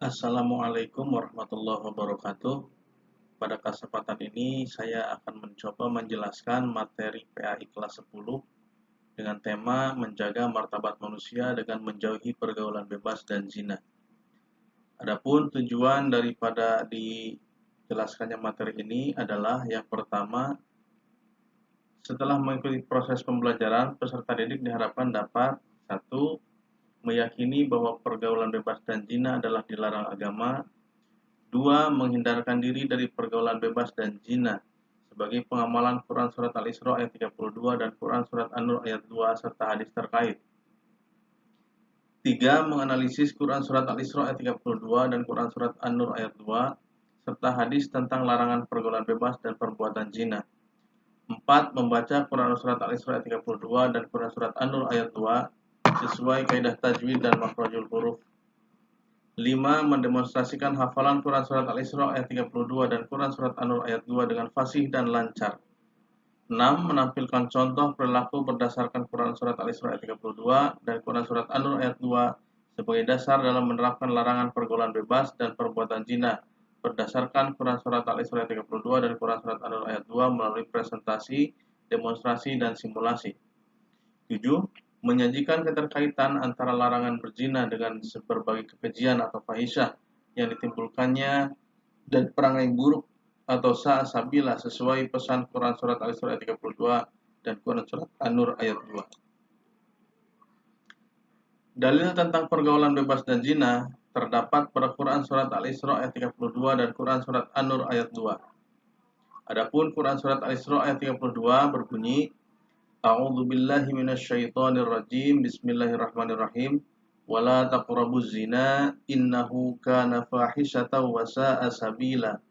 Assalamualaikum warahmatullahi wabarakatuh. Pada kesempatan ini saya akan mencoba menjelaskan materi PAI kelas 10 dengan tema menjaga martabat manusia dengan menjauhi pergaulan bebas dan zina. Adapun tujuan daripada dijelaskannya materi ini adalah yang pertama, setelah mengikuti proses pembelajaran, peserta didik diharapkan dapat 1. Meyakini bahwa pergaulan bebas dan zina adalah dilarang agama. 2. Menghindarkan diri dari pergaulan bebas dan zina sebagai pengamalan Quran Surat Al-Isra ayat 32 dan Quran Surat An-Nur ayat 2 serta hadis terkait. 3. Menganalisis Quran Surat Al-Isra ayat 32 dan Quran Surat An-Nur ayat 2 serta hadis tentang larangan pergaulan bebas dan perbuatan zina. 4. Membaca Quran Surat Al-Isra ayat 32 dan Quran Surat An-Nur ayat 2 sesuai kaidah tajwid dan makhrajul huruf. 5. Mendemonstrasikan hafalan Quran Surat Al-Isra ayat 32 dan Quran Surat An-Nur ayat 2 dengan fasih dan lancar. 6. Menampilkan contoh perilaku berdasarkan Quran Surat Al-Isra ayat 32 dan Quran Surat An-Nur ayat 2 sebagai dasar dalam menerapkan larangan pergaulan bebas dan perbuatan zina berdasarkan Quran Surat Al-Isra ayat 32 dan Quran Surat An-Nur ayat 2 melalui presentasi, demonstrasi, dan simulasi. 7. Menyajikan keterkaitan antara larangan berzina dengan berbagai kekejian atau fahisyah yang ditimbulkannya dan perangai buruk atau sa'asabila sesuai pesan Quran Surat Al-Isra ayat 32 dan Quran Surat An-Nur ayat 2. Dalil tentang pergaulan bebas dan zina terdapat pada Quran Surat Al-Isra ayat 32 dan Quran Surat An-Nur ayat 2. Adapun Quran Surat Al-Isra ayat 32 berbunyi, A'udzu billahi minasyaitonir rajim. Bismillahirrahmanirrahim. Wala taqrabuz zina innahu kana fahisyatan wa sa'a sabila.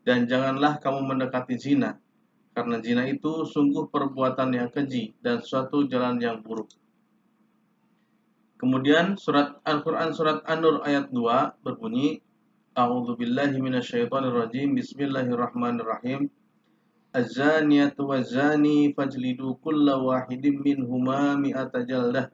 Dan janganlah kamu mendekati zina, karena zina itu sungguh perbuatan yang keji dan suatu jalan yang buruk. Kemudian surat Al-Quran Surat An-Nur ayat 2 berbunyi, A'udzu billahi minasyaitonir rajim. Bismillahirrahmanirrahim. Az-zaniyatu waz-zani fajlidu kulla wahidin minhuma mi'ata jaldah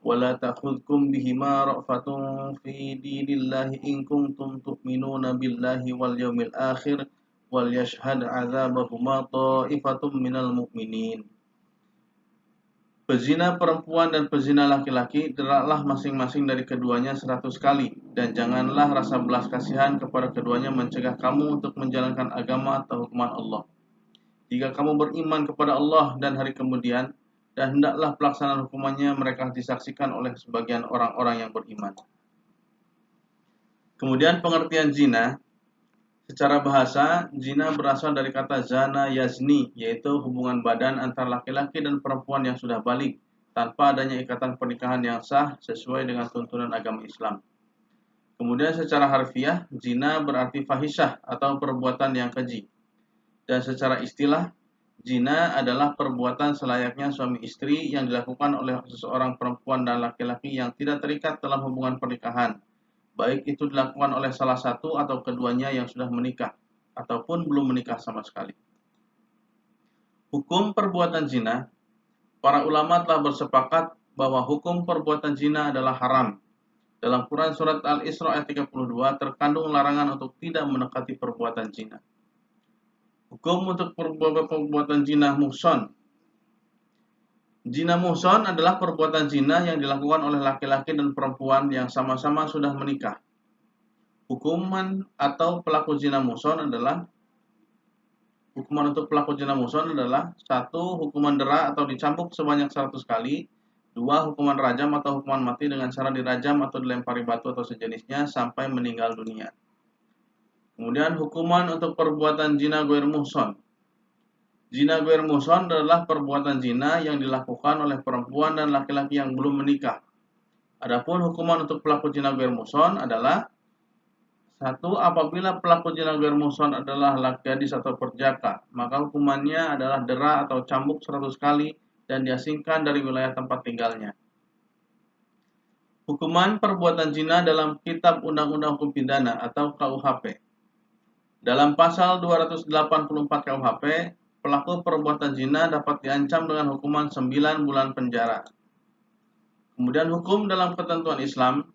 wa la ta'khudhukum bihima ra'fatun fi dinillahi in kuntum tu'minuna billahi wal yawmil akhir wal yashhad 'adzabahuma ta'ifatun minal mu'minin. Pezina perempuan dan pezina laki-laki deraklah masing-masing dari keduanya 100 kali, dan janganlah rasa belas kasihan kepada keduanya mencegah kamu untuk menjalankan agama atau hukuman Allah. Jika kamu beriman kepada Allah dan hari kemudian, dan hendaklah pelaksanaan hukumannya mereka disaksikan oleh sebagian orang-orang yang beriman. Kemudian pengertian zina. Secara bahasa, zina berasal dari kata zana yazni, yaitu hubungan badan antara laki-laki dan perempuan yang sudah balik, tanpa adanya ikatan pernikahan yang sah sesuai dengan tuntunan agama Islam. Kemudian secara harfiah, zina berarti fahisyah atau perbuatan yang keji. Dan secara istilah, zina adalah perbuatan selayaknya suami istri yang dilakukan oleh seseorang perempuan dan laki-laki yang tidak terikat dalam hubungan pernikahan, baik itu dilakukan oleh salah satu atau keduanya yang sudah menikah, ataupun belum menikah sama sekali. Hukum perbuatan zina. Para ulama telah bersepakat bahwa hukum perbuatan zina adalah haram. Dalam Quran Surat Al-Isra ayat 32 terkandung larangan untuk tidak mendekati perbuatan zina. Hukum untuk perbuatan zina muhson. Zina muhson adalah perbuatan zina yang dilakukan oleh laki-laki dan perempuan yang sama-sama sudah menikah. Hukuman atau pelaku zina muhson adalah Hukuman untuk pelaku zina muhson adalah 1. Hukuman dera atau dicambuk sebanyak 100 kali. 2. Hukuman rajam atau hukuman mati dengan cara dirajam atau dilempari batu atau sejenisnya sampai meninggal dunia. Kemudian hukuman untuk perbuatan zina ghair muhson. Zina ghair muhson adalah perbuatan zina yang dilakukan oleh perempuan dan laki-laki yang belum menikah. Adapun hukuman untuk pelaku zina ghair muhson adalah 1. Apabila pelaku zina ghair muhson adalah laki gadis atau perjaka, maka hukumannya adalah dera atau cambuk 100 kali dan diasingkan dari wilayah tempat tinggalnya. Hukuman perbuatan zina dalam Kitab Undang-Undang Hukum Pidana atau KUHP. Dalam pasal 284 KUHP, pelaku perbuatan zina dapat diancam dengan hukuman 9 bulan penjara. Kemudian hukum dalam ketentuan Islam.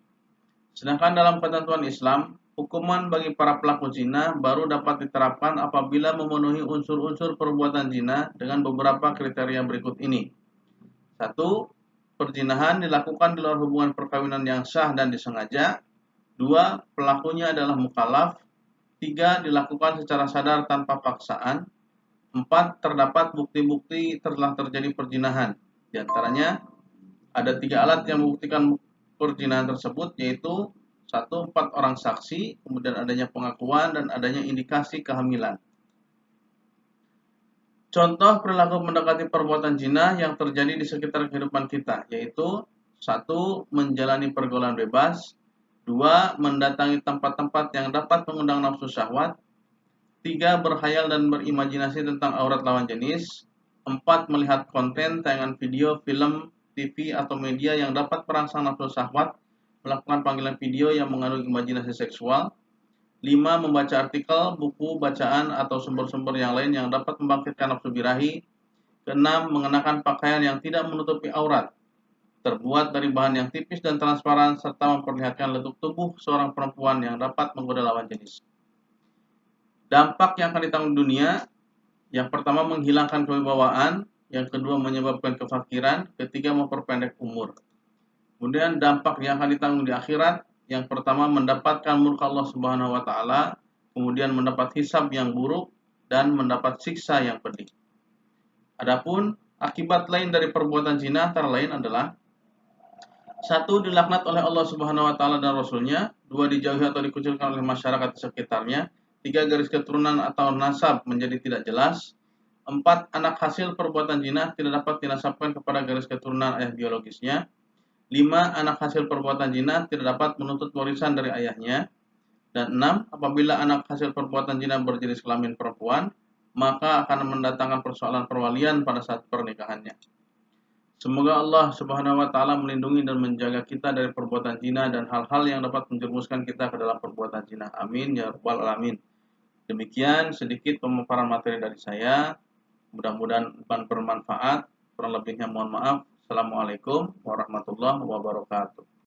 Sedangkan dalam ketentuan Islam, hukuman bagi para pelaku zina baru dapat diterapkan apabila memenuhi unsur-unsur perbuatan zina dengan beberapa kriteria berikut ini. 1. Perzinahan dilakukan di luar hubungan perkawinan yang sah dan disengaja. 2. Pelakunya adalah mukallaf. 3. Dilakukan secara sadar tanpa paksaan. 4. Terdapat bukti-bukti telah terjadi perzinahan. Di antaranya, ada 3 alat yang membuktikan perzinahan tersebut, yaitu 1. 4 orang saksi, kemudian adanya pengakuan, dan adanya indikasi kehamilan. Contoh perilaku mendekati perbuatan zina yang terjadi di sekitar kehidupan kita, yaitu 1. Menjalani pergaulan bebas. 2. Mendatangi tempat-tempat yang dapat mengundang nafsu syahwat. 3. Berkhayal dan berimajinasi tentang aurat lawan jenis. 4. Melihat konten, tayangan video, film, TV, atau media yang dapat merangsang nafsu syahwat, melakukan panggilan video yang mengandung imajinasi seksual. 5. Membaca artikel, buku, bacaan, atau sumber-sumber yang lain yang dapat membangkitkan nafsu birahi. 6. Mengenakan pakaian yang tidak menutupi aurat, terbuat dari bahan yang tipis dan transparan, serta memperlihatkan lentuk tubuh seorang perempuan yang dapat menggoda lawan jenis. Dampak yang akan ditanggung dunia, yang pertama menghilangkan kewibawaan, yang kedua menyebabkan kefakiran, ketiga memperpendek umur. Kemudian dampak yang akan ditanggung di akhirat, yang pertama mendapatkan murka Allah Subhanahu wa taala, kemudian mendapat hisab yang buruk, dan mendapat siksa yang pedih. Adapun akibat lain dari perbuatan zina antara lain adalah: 1. Dilaknat oleh Allah Subhanahu wa taala dan Rasulnya. 2. Dijauhi atau dikucilkan oleh masyarakat di sekitarnya. 3. Garis keturunan atau nasab menjadi tidak jelas. 4. Anak hasil perbuatan zina tidak dapat dinasabkan kepada garis keturunan ayah biologisnya. 5. Anak hasil perbuatan zina tidak dapat menuntut warisan dari ayahnya. Dan 6. Apabila anak hasil perbuatan zina berjenis kelamin perempuan, maka akan mendatangkan persoalan perwalian pada saat pernikahannya. Semoga Allah Subhanahu wa taala melindungi dan menjaga kita dari perbuatan zina dan hal-hal yang dapat menjerumuskan kita ke dalam perbuatan zina. Amin ya rabbal alamin. Demikian sedikit pemaparan materi dari saya. Mudah-mudahan bermanfaat. Kurang lebihnya mohon maaf. Assalamualaikum warahmatullahi wabarakatuh.